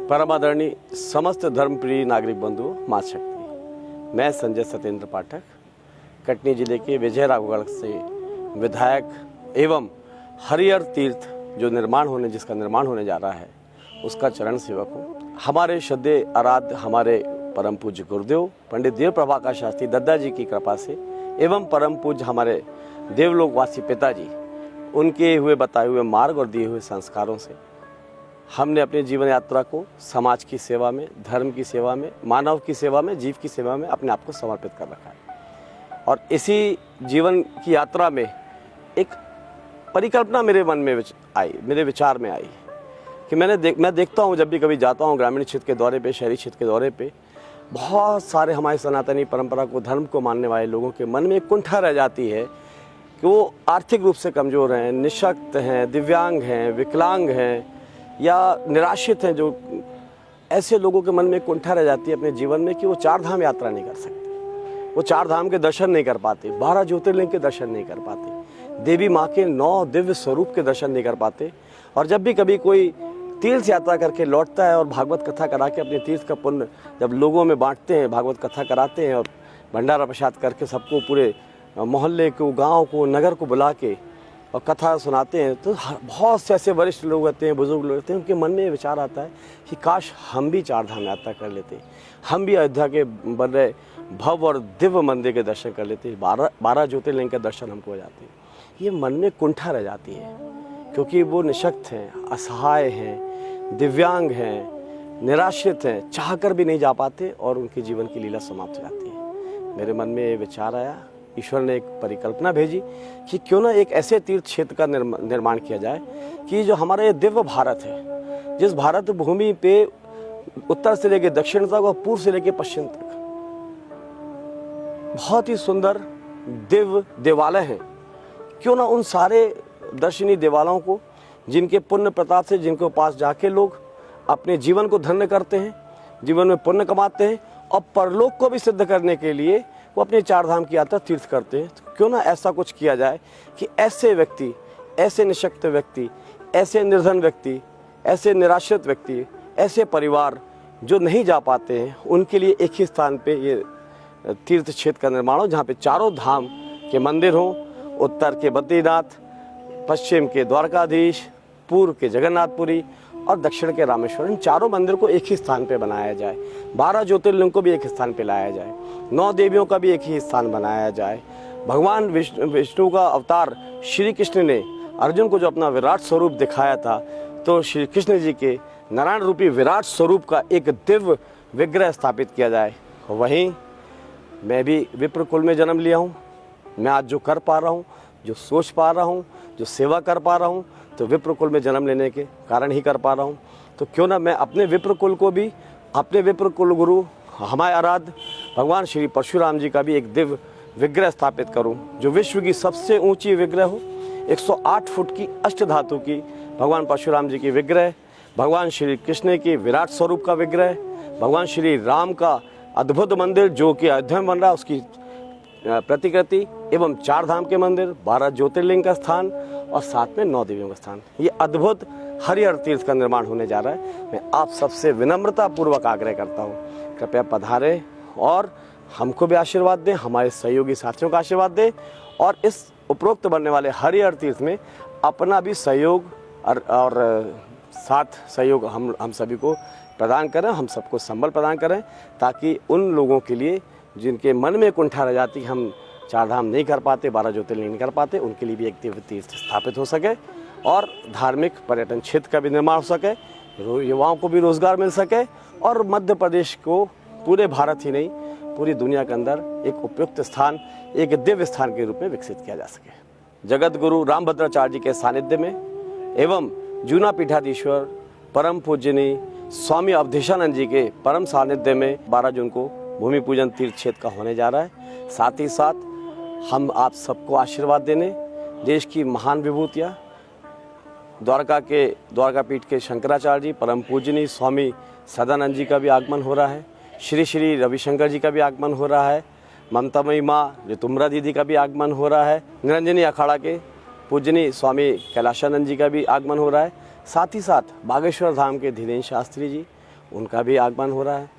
परम आदरणीय समस्त धर्मप्रिय नागरिक बंधुओं, माँ शक्ति। मैं संजय सत्येंद्र पाठक कटनी जिले के विजय राघवगढ़ से विधायक एवं हरिहर तीर्थ जिसका निर्माण होने जा रहा है उसका चरण सेवक हूँ। हमारे श्रद्धेय आराध्य हमारे परम पूज्य गुरुदेव पंडित देव प्रभाकर शास्त्री दद्दा जी की कृपा से एवं परम पूज्य हमारे देवलोकवासी पिताजी उनके हुए बताए हुए मार्ग और दिए हुए संस्कारों से हमने अपनी जीवन यात्रा को समाज की सेवा में, धर्म की सेवा में, मानव की सेवा में, जीव की सेवा में अपने आप को समर्पित कर रखा है। और इसी जीवन की यात्रा में एक परिकल्पना मेरे मन में आई, मेरे विचार में आई कि मैं देखता हूँ जब भी कभी जाता हूँ ग्रामीण क्षेत्र के दौरे पे, शहरी क्षेत्र के दौरे पे, बहुत सारे हमारे सनातनी परंपरा को, धर्म को मानने वाले लोगों के मन में एक कुंठा रह जाती है कि वो आर्थिक रूप से कमज़ोर हैं, निःशक्त हैं, दिव्यांग हैं, विकलांग हैं या निराश्रित हैं। जो ऐसे लोगों के मन में कुंठा रह जाती है अपने जीवन में कि वो 4 धाम यात्रा नहीं कर सकते, वो 4 धाम के दर्शन नहीं कर पाते, 12 ज्योतिर्लिंग के दर्शन नहीं कर पाते, देवी माँ के 9 दिव्य स्वरूप के दर्शन नहीं कर पाते। और जब भी कभी कोई तीर्थ यात्रा करके लौटता है और भागवत कथा करा के अपने तीर्थ का पुण्य जब लोगों में बांटते हैं, भागवत कथा कराते हैं और भंडारा प्रसाद करके सबको, पूरे मोहल्ले को, गांव को, नगर को बुला के और कथा सुनाते हैं, तो बहुत से ऐसे वरिष्ठ लोग होते हैं, बुजुर्ग लोग होते हैं, उनके मन में ये विचार आता है कि काश हम भी 4 धाम यात्रा कर लेते, हम भी अयोध्या के बन रहे भव्य और दिव्य मंदिर के दर्शन कर लेते, 12 ज्योतिर्लिंग के दर्शन हमको हो जाते। ये मन में कुंठा रह जाती है क्योंकि वो निःशक्त हैं, असहाय हैं, दिव्यांग हैं, निराश्रित हैं, चाह कर भी नहीं जा पाते और उनके जीवन की लीला समाप्त हो जाती है। मेरे मन में ये विचार आया, ईश्वर ने एक परिकल्पना भेजी कि क्यों ना एक ऐसे तीर्थ क्षेत्र का निर्माण किया जाए कि जो हमारा ये दिव्य भारत है, जिस भारत भूमि पे उत्तर से लेकर दक्षिण तक और पूर्व से लेकर पश्चिम तक बहुत ही सुंदर दिव्य देवालय हैं, क्यों ना उन सारे दर्शनीय देवालयों को, जिनके पुण्य प्रताप से, जिनके पास जाके लोग अपने जीवन को धन्य करते हैं, जीवन में पुण्य कमाते हैं और परलोक को भी सिद्ध करने के लिए वो अपने 4 धाम की यात्रा तीर्थ करते हैं। तो क्यों ना ऐसा कुछ किया जाए कि ऐसे व्यक्ति, ऐसे निःशक्त व्यक्ति, ऐसे निर्धन व्यक्ति, ऐसे निराश्रित व्यक्ति, ऐसे परिवार जो नहीं जा पाते हैं, उनके लिए एक ही स्थान पे ये तीर्थ क्षेत्र का निर्माण हो, जहाँ पे 4 धाम के मंदिर हों। उत्तर के बद्रीनाथ, पश्चिम के द्वारकाधीश, पूर्व के जगन्नाथपुरी और दक्षिण के रामेश्वर, इन 4 मंदिर को एक ही स्थान पे बनाया जाए। 12 ज्योतिर्लिंग को भी एक स्थान पे लाया जाए, 9 देवियों का भी एक ही स्थान बनाया जाए। भगवान विष्णु का अवतार श्री कृष्ण ने अर्जुन को जो अपना विराट स्वरूप दिखाया था, तो श्री कृष्ण जी के नारायण रूपी विराट स्वरूप का एक दिव्य विग्रह स्थापित किया जाए। वहीं मैं भी विप्र कुल में जन्म लिया हूँ। मैं आज जो कर पा रहा हूँ, जो सोच पा रहा हूँ, जो सेवा कर पा रहा हूँ, तो विप्र कुल में जन्म लेने के कारण ही कर पा रहा हूँ। तो क्यों ना मैं अपने विप्र कुल को भी, अपने विप्र कुल गुरु हमारे आराध्य भगवान श्री परशुराम जी का भी एक दिव्य विग्रह स्थापित करूं, जो विश्व की सबसे ऊंची विग्रह हो। 108 फुट की अष्टधातु की भगवान परशुराम जी की विग्रह, भगवान श्री कृष्ण की विराट स्वरूप का विग्रह, भगवान श्री राम का अद्भुत मंदिर जो कि अयोध्या में बन रहा है, उसकी प्रतिकृति एवं 4 धाम के मंदिर, 12 ज्योतिर्लिंग का स्थान और साथ में 9 देवियों का स्थान, ये अद्भुत हरिहर तीर्थ का निर्माण होने जा रहा है। मैं आप सबसे विनम्रता पूर्वक आग्रह करता हूँ, कृपया पधारें और हमको भी आशीर्वाद दें, हमारे सहयोगी साथियों का आशीर्वाद दें और इस उपरोक्त बनने वाले हरिहर तीर्थ में अपना भी सहयोग और साथ सहयोग हम सभी को प्रदान करें, हम सबको संबल प्रदान करें, ताकि उन लोगों के लिए जिनके मन में कुंठा रह जाती, हम 4 धाम नहीं कर पाते, 12 ज्योतिर्लिंग नहीं कर पाते, उनके लिए भी एक दिव्य तीर्थ स्थापित हो सके और धार्मिक पर्यटन क्षेत्र का भी निर्माण हो सके, युवाओं को भी रोजगार मिल सके और मध्य प्रदेश को पूरे भारत ही नहीं, पूरी दुनिया के अंदर एक उपयुक्त स्थान, एक दिव्य स्थान के रूप में विकसित किया जा सके। जगत गुरु रामभद्राचार्य जी के सानिध्य में एवं जूना पीठाधीश्वर परम पूजनीय स्वामी अवधेशानंद जी के परम सानिध्य में 12 जून को भूमि पूजन तीर्थ क्षेत्र का होने जा रहा है। साथ ही साथ हम आप सबको आशीर्वाद देने, देश की महान विभूतियाँ द्वारकापीठ के शंकराचार्य जी, परम पूजनीय स्वामी सदानंद जी का भी आगमन हो रहा है, श्री श्री रविशंकर जी का भी आगमन हो रहा है, ममतामयी माँ ऋतुम्बरा दीदी का भी आगमन हो रहा है, निरंजनी अखाड़ा के पूजनीय स्वामी कैलाशानंद जी का भी आगमन हो रहा है। साथ ही साथ बागेश्वर धाम के धीरेन्द्र शास्त्री जी उनका भी आगमन हो रहा है।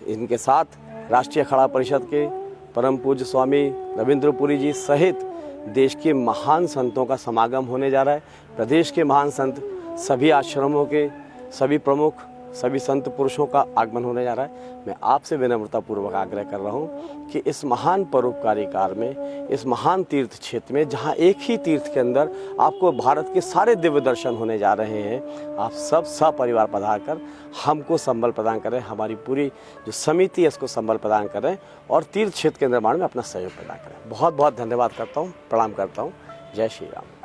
इनके साथ राष्ट्रीय अखाड़ा परिषद के परम पूज्य स्वामी रविंद्रपुरी जी सहित देश के महान संतों का समागम होने जा रहा है। प्रदेश के महान संत, सभी आश्रमों के सभी प्रमुख, सभी संत पुरुषों का आगमन होने जा रहा है। मैं आपसे विनम्रतापूर्वक आग्रह कर रहा हूँ कि इस महान परोपकारी कार्य में, इस महान तीर्थ क्षेत्र में, जहाँ एक ही तीर्थ के अंदर आपको भारत के सारे दिव्य दर्शन होने जा रहे हैं, आप सब सपरिवार पधार कर हमको संबल प्रदान करें, हमारी पूरी जो समिति है इसको संबल प्रदान करें और तीर्थ क्षेत्र के निर्माण में अपना सहयोग प्रदान करें। बहुत बहुत धन्यवाद करता हूँ, प्रणाम करता हूँ। जय श्री राम।